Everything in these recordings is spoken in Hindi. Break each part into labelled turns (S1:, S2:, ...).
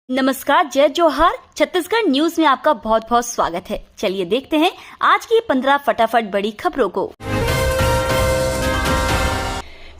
S1: नमस्कार, जय जोहार। छत्तीसगढ़ न्यूज में आपका बहुत बहुत स्वागत है। चलिए देखते हैं आज की 15 फटाफट बड़ी खबरों को।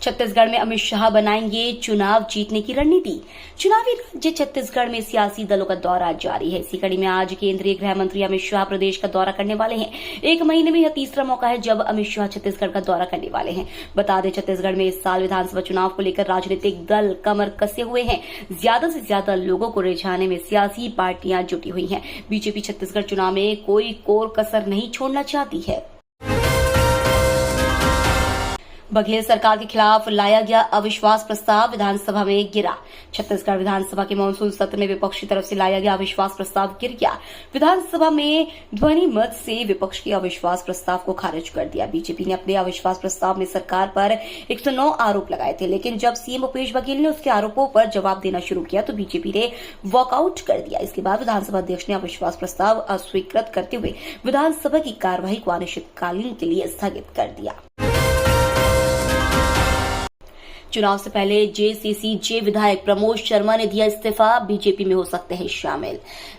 S1: छत्तीसगढ़ में अमित शाह बनाएंगे चुनाव जीतने की रणनीति। चुनावी राज्य छत्तीसगढ़ में सियासी दलों का दौरा जारी है। इसी कड़ी में आज केंद्रीय गृह मंत्री अमित शाह प्रदेश का दौरा करने वाले हैं। एक महीने में यह तीसरा मौका है जब अमित शाह छत्तीसगढ़ का दौरा करने वाले हैं। बता दें, छत्तीसगढ़ में इस साल विधानसभा चुनाव को लेकर राजनीतिक दल कमर कसे हुए हैं। ज्यादा से ज्यादा लोगों को रिझाने में सियासी पार्टियां जुटी हुई हैं। बीजेपी छत्तीसगढ़ चुनाव में कोई कोर कसर नहीं छोड़ना चाहती है। बघेल सरकार के खिलाफ लाया गया अविश्वास प्रस्ताव विधानसभा में गिरा। छत्तीसगढ़ विधानसभा के मानसून सत्र में विपक्ष की तरफ से लाया गया अविश्वास प्रस्ताव गिर गया। विधानसभा में ध्वनि मत से विपक्ष के अविश्वास प्रस्ताव को खारिज कर दिया। बीजेपी ने अपने अविश्वास प्रस्ताव में सरकार पर 109 आरोप लगाए थे, लेकिन जब सीएम भूपेश बघेल ने उसके आरोपों पर जवाब देना शुरू किया तो बीजेपी ने वॉकआउट कर दिया। इसके बाद विधानसभा अध्यक्ष ने अविश्वास प्रस्ताव अस्वीकृत करते हुए विधानसभा की कार्यवाही को अनिश्चितकालीन के लिए स्थगित कर दिया। चुनाव से पहले जेसीसीजे विधायक प्रमोद शर्मा ने दिया इस्तीफा, बीजेपी में हो सकते हैं शामिल।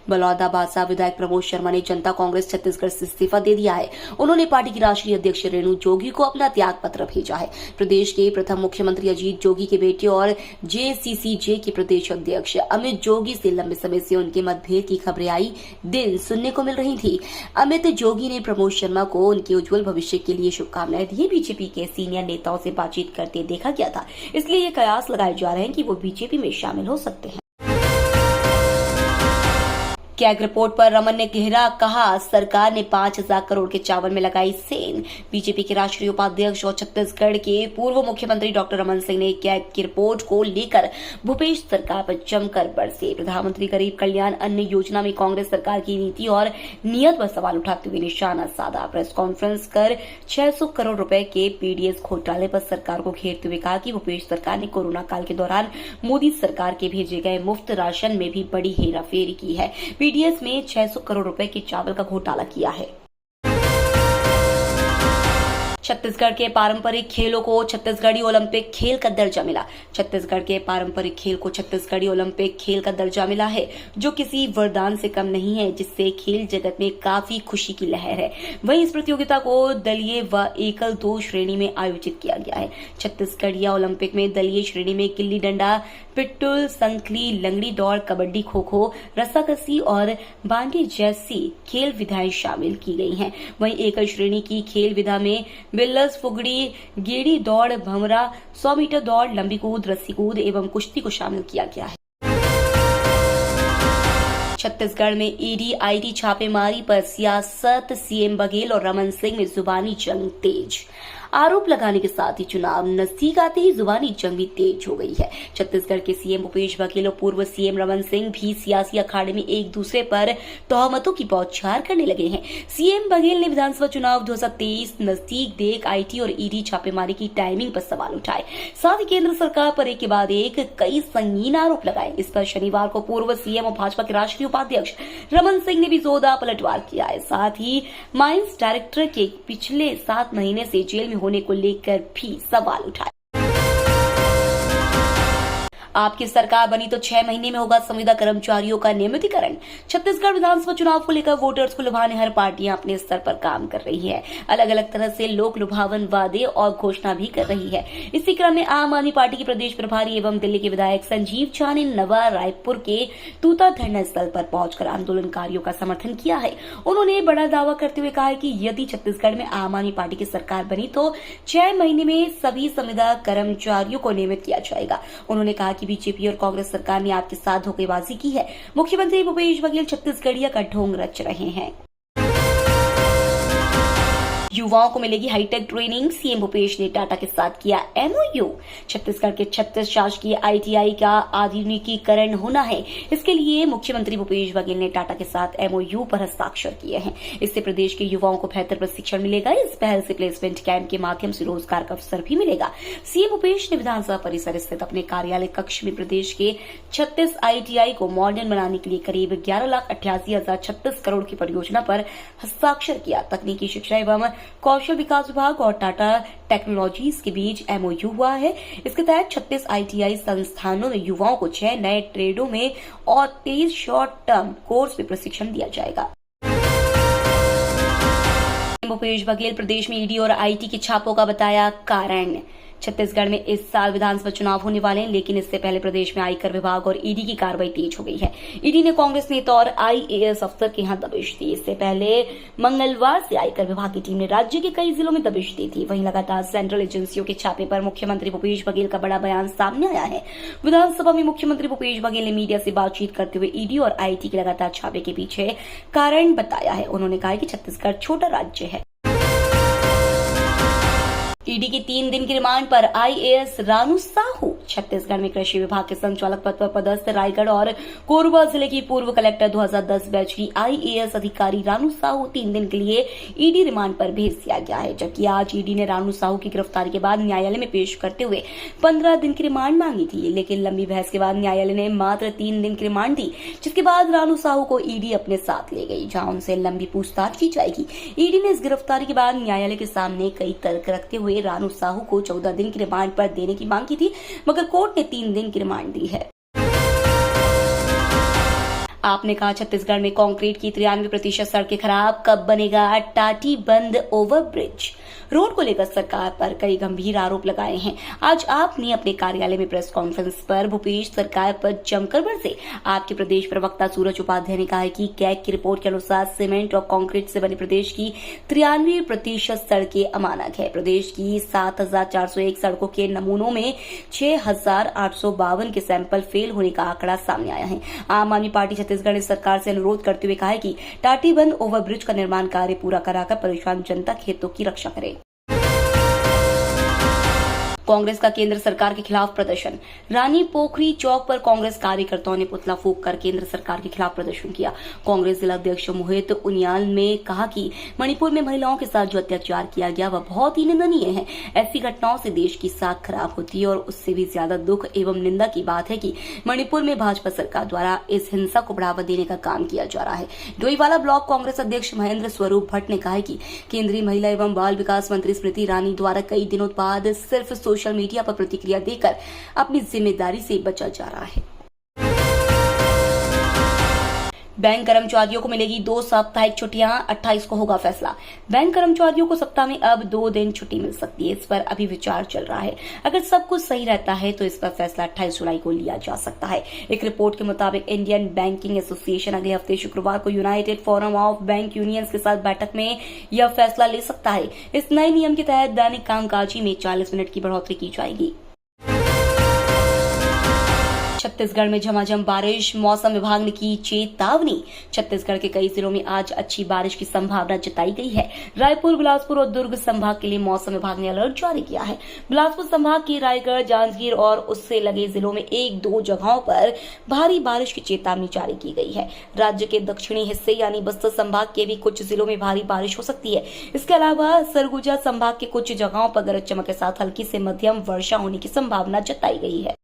S1: बलौदाबाद विधायक प्रमोद शर्मा ने जनता कांग्रेस छत्तीसगढ़ से इस्तीफा दे दिया है। उन्होंने पार्टी की राष्ट्रीय अध्यक्ष रेणु जोगी को अपना त्याग पत्र भेजा है। प्रदेश के प्रथम मुख्यमंत्री अजीत जोगी के बेटे और जेसीसीजे के प्रदेश अध्यक्ष अमित जोगी से लंबे समय से उनके मतभेद की खबरें आई दिन सुनने को मिल रही थी। अमित जोगी ने प्रमोद शर्मा को उनके उज्जवल भविष्य के लिए शुभकामनाएं दी। बीजेपी के सीनियर नेताओं से बातचीत करते देखा गया था, इसलिए ये कयास लगाए जा रहे हैं कि वो बीजेपी में शामिल हो सकते हैं। कैग रिपोर्ट पर रमन ने गहरा कहा, सरकार ने 5,000 करोड़ के चावल में लगाई सेंध। बीजेपी के राष्ट्रीय उपाध्यक्ष और छत्तीसगढ़ के पूर्व मुख्यमंत्री डॉक्टर रमन सिंह ने कैग की रिपोर्ट को लेकर भूपेश सरकार पर जमकर बरसे। प्रधानमंत्री गरीब कल्याण अन्न योजना में कांग्रेस सरकार की नीति और नियत पर सवाल उठाते हुए निशाना साधा। प्रेस कॉन्फ्रेंस कर 600 करोड़ रुपए के पीडीएस घोटाले पर सरकार को घेरते हुए कहा कि भूपेश सरकार ने कोरोना काल के दौरान मोदी सरकार के भेजे गए मुफ्त राशन में भी बड़ी हेराफेरी की है। पीडीएस में 600 करोड़ रुपए के चावल का घोटाला किया है। छत्तीसगढ़ के पारंपरिक खेलों को छत्तीसगढ़ी ओलंपिक खेल का दर्जा मिला। छत्तीसगढ़ के पारंपरिक खेल को छत्तीसगढ़ी ओलंपिक खेल का दर्जा मिला है, जो किसी वरदान से कम नहीं है, जिससे खेल जगत में काफी खुशी की लहर है। वहीं इस प्रतियोगिता को दलीय व एकल 2 श्रेणी में आयोजित किया गया है। छत्तीसगढ़िया ओलंपिक में दलीय श्रेणी में गिल्ली डंडा, पिट्टुल, संखली, लंगड़ी दौड़, कबड्डी, खो खो, रस्साकसी और बांडी जैसी खेल विधाएं शामिल की गई हैं। वहीं एकल श्रेणी की खेल विधा में बिल्लस, फुगड़ी, गेड़ी दौड़, भंवरा, 100 मीटर दौड़, लंबी कूद, रस्सी कूद एवं कुश्ती को शामिल किया गया है। छत्तीसगढ़ में ईडी आईटी छापेमारी पर सियासत, सीएम बघेल और रमन सिंह में जुबानी जंग तेज। आरोप लगाने के साथ ही चुनाव नजदीक आते ही जुबानी जंग भी तेज हो गई है। छत्तीसगढ़ के सीएम भूपेश बघेल और पूर्व सीएम रमन सिंह भी सियासी अखाड़े में एक दूसरे पर तोहमतों की बौछार करने लगे हैं। सीएम बघेल ने विधानसभा चुनाव 2023 नजदीक देख आईटी और ईडी छापेमारी की टाइमिंग पर सवाल उठाए, साथ ही केंद्र सरकार पर एक के बाद एक कई संगीन आरोप लगाए। इस पर शनिवार को पूर्व सीएम और भाजपा के राष्ट्रीय उपाध्यक्ष रमन सिंह ने भी जोरदार पलटवार किया है। साथ ही माइंस डायरेक्टर के पिछले 7 महीने से जेल में होने को लेकर भी सवाल उठाए। आपकी सरकार बनी तो 6 महीने में होगा संविदा कर्मचारियों का नियमितीकरण। छत्तीसगढ़ विधानसभा चुनाव को लेकर वोटर्स को लुभाने हर पार्टियां अपने स्तर पर काम कर रही है। अलग अलग तरह से लोक लुभावन वादे और घोषणा भी कर रही है। इसी क्रम में आम आदमी पार्टी के प्रदेश प्रभारी एवं दिल्ली के विधायक संजीव झा ने नवा रायपुर के तूता धरना स्थल पर पहुंचकर आंदोलनकारियों का समर्थन किया है। उन्होंने बड़ा दावा करते हुए कहा है कि यदि छत्तीसगढ़ में आम आदमी पार्टी की सरकार बनी तो 6 महीने में सभी संविदा कर्मचारियों को नियमित किया जाएगा। उन्होंने कहा कि बीजेपी और कांग्रेस सरकार ने आपके साथ धोखेबाजी की है। मुख्यमंत्री भूपेश बघेल छत्तीसगढ़िया का ढोंग रच रहे हैं। युवाओं को मिलेगी हाईटेक ट्रेनिंग, सीएम भूपेश ने टाटा के साथ किया एमओयू। छत्तीसगढ़ के 36 शासकीय आईटीआई का आधुनिकीकरण होना है। इसके लिए मुख्यमंत्री भूपेश बघेल ने टाटा के साथ एमओयू पर हस्ताक्षर किए हैं। इससे प्रदेश के युवाओं को बेहतर प्रशिक्षण मिलेगा। इस पहल से प्लेसमेंट कैंप के माध्यम से रोजगार का अवसर भी मिलेगा। सीएम भूपेश ने विधानसभा परिसर स्थित अपने कार्यालय कक्ष में प्रदेश के 36 आईटीआई को मॉडर्न बनाने के लिए करीब 11,88,036 करोड़ की परियोजना पर हस्ताक्षर किया। तकनीकी शिक्षा एवं कौशल विकास विभाग और टाटा टेक्नोलॉजीज के बीच MOU हुआ है। इसके तहत 36 ITI संस्थानों में युवाओं को 6 नए ट्रेडों में और 23 शॉर्ट टर्म कोर्स में प्रशिक्षण दिया जाएगा। भूपेश बघेल प्रदेश में ईडी और IT के छापों का बताया कारण। छत्तीसगढ़ में इस साल विधानसभा चुनाव होने वाले हैं, लेकिन इससे पहले प्रदेश में आयकर विभाग और ईडी की कार्रवाई तेज हो गई है। ईडी ने कांग्रेस नेता और IAS अफसर के यहां दबिश दी। इससे पहले मंगलवार से आयकर विभाग की टीम ने राज्य के कई जिलों में दबिश दी थी। वहीं लगातार सेंट्रल एजेंसियों के छापे पर मुख्यमंत्री भूपेश बघेल का बड़ा बयान सामने आया है। विधानसभा में मुख्यमंत्री भूपेश बघेल ने मीडिया से बातचीत करते हुए ईडी और IT के लगातार छापे के पीछे कारण बताया है। उन्होंने कहा कि छत्तीसगढ़ छोटा राज्य है। ईडी की 3 दिन की रिमांड पर IAS रानू साहू। छत्तीसगढ़ में कृषि विभाग के संचालक पद पर पदस्थ रायगढ़ और कोरबा जिले की पूर्व कलेक्टर 2010 बैच की IAS अधिकारी रानू साहू 3 दिन के लिए ईडी रिमांड पर भेज दिया गया है, जबकि आज ईडी ने रानू साहू की गिरफ्तारी के बाद न्यायालय में पेश करते हुए 15 दिन की रिमांड मांगी थी, लेकिन लंबी बहस के बाद न्यायालय ने मात्र 3 दिन की रिमांड दी, जिसके बाद रानू साहू को ईडी अपने साथ ले गई, जहां उनसे लंबी पूछताछ की जाएगी। ईडी ने इस गिरफ्तारी के बाद न्यायालय के सामने कई तर्क रखते हुए रानू साहू को 14 दिन की रिमांड पर देने की मांग की थी, मगर कोर्ट ने 3 दिन की रिमांड दी है। आपने कहा छत्तीसगढ़ में कंक्रीट की 93% सड़कें खराब, कब बनेगा टाटीबंध ओवरब्रिज। रोड को लेकर सरकार पर कई गंभीर आरोप लगाए हैं। आज आपने अपने कार्यालय में प्रेस कॉन्फ्रेंस पर भूपेश सरकार पर जमकर बरसे। आपके प्रदेश प्रवक्ता सूरज उपाध्याय ने कहा है कि कैग की रिपोर्ट के अनुसार सीमेंट और कंक्रीट से बने प्रदेश की 93% सड़कें अमानक है। प्रदेश की 7,401 सड़कों के नमूनों में 6,852 के सैंपल फेल होने का आंकड़ा सामने आया है। आम आदमी पार्टी छत्तीसगढ़ ने सरकार से अनुरोध करते हुए कहा है कि टाटीबंध ओवरब्रिज का निर्माण कार्य पूरा कराकर परेशान जनता के हितों की रक्षा करे। कांग्रेस का केंद्र सरकार के खिलाफ प्रदर्शन। रानी पोखरी चौक पर कांग्रेस कार्यकर्ताओं ने पुतला फूंक कर केंद्र सरकार के खिलाफ प्रदर्शन किया। कांग्रेस जिला अध्यक्ष मोहित उनियाल ने कहा कि मणिपुर में महिलाओं के साथ जो अत्याचार किया गया वह बहुत ही निंदनीय है। ऐसी घटनाओं से देश की साख खराब होती है और उससे भी ज्यादा दुख एवं निंदा की बात है कि मणिपुर में भाजपा सरकार द्वारा इस हिंसा को बढ़ावा देने का काम किया जा रहा है। डोईवाला ब्लॉक कांग्रेस अध्यक्ष महेंद्र स्वरूप भट्ट ने कहा है कि केंद्रीय महिला एवं बाल विकास मंत्री स्मृति ईरानी द्वारा कई दिनों बाद सिर्फ सोशल मीडिया पर प्रतिक्रिया देकर अपनी जिम्मेदारी से बचा जा रहा है। बैंक कर्मचारियों को मिलेगी 2 साप्ताहिक छुट्टियां, 28 को होगा फैसला। बैंक कर्मचारियों को सप्ताह में अब 2 दिन छुट्टी मिल सकती है। इस पर अभी विचार चल रहा है। अगर सब कुछ सही रहता है तो इस पर फैसला 28 जुलाई को लिया जा सकता है। एक रिपोर्ट के मुताबिक इंडियन बैंकिंग एसोसिएशन अगले हफ्ते शुक्रवार को United forum of bank unions के साथ बैठक में यह फैसला ले सकता है। इस नए नियम के तहत दैनिक कामकाजी में 40 मिनट की बढ़ोतरी की जाएगी। छत्तीसगढ़ में झमाझम बारिश, मौसम विभाग ने की चेतावनी। छत्तीसगढ़ के कई जिलों में आज अच्छी बारिश की संभावना जताई गई है। रायपुर, बिलासपुर और दुर्ग संभाग के लिए मौसम विभाग ने अलर्ट जारी किया है। बिलासपुर संभाग के रायगढ़, जांजगीर और उससे लगे जिलों में 1-2 जगहों पर भारी बारिश की चेतावनी जारी की गई है। राज्य के दक्षिणी हिस्से यानी बस्तर संभाग के भी कुछ जिलों में भारी बारिश हो सकती है। इसके अलावा सरगुजा संभाग के कुछ जगहों पर गरज चमक के साथ हल्की से मध्यम वर्षा होने की संभावना जताई गई है।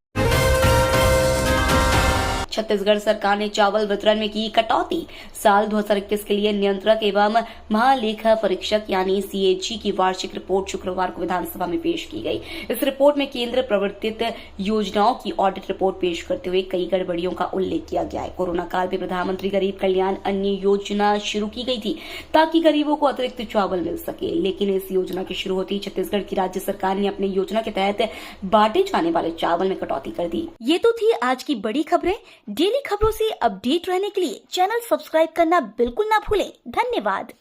S1: छत्तीसगढ़ सरकार ने चावल वितरण में की कटौती। साल 2021 के लिए नियंत्रक एवं महालेखा परीक्षक यानी CAG की वार्षिक रिपोर्ट शुक्रवार को विधानसभा में पेश की गई। इस रिपोर्ट में केंद्र प्रवर्तित योजनाओं की ऑडिट रिपोर्ट पेश करते हुए कई गड़बड़ियों का उल्लेख किया गया है। कोरोना काल में प्रधानमंत्री गरीब कल्याण अन्न योजना शुरू की गई थी ताकि गरीबों को अतिरिक्त चावल मिल सके, लेकिन इस योजना के शुरू होते ही छत्तीसगढ़ की राज्य सरकार ने अपनी योजना के तहत बांटे जाने वाले चावल में कटौती कर दी।
S2: ये तो थी आज की बड़ी खबरें। डेली खबरों से अपडेट रहने के लिए चैनल सब्सक्राइब करना बिल्कुल ना भूलें। धन्यवाद।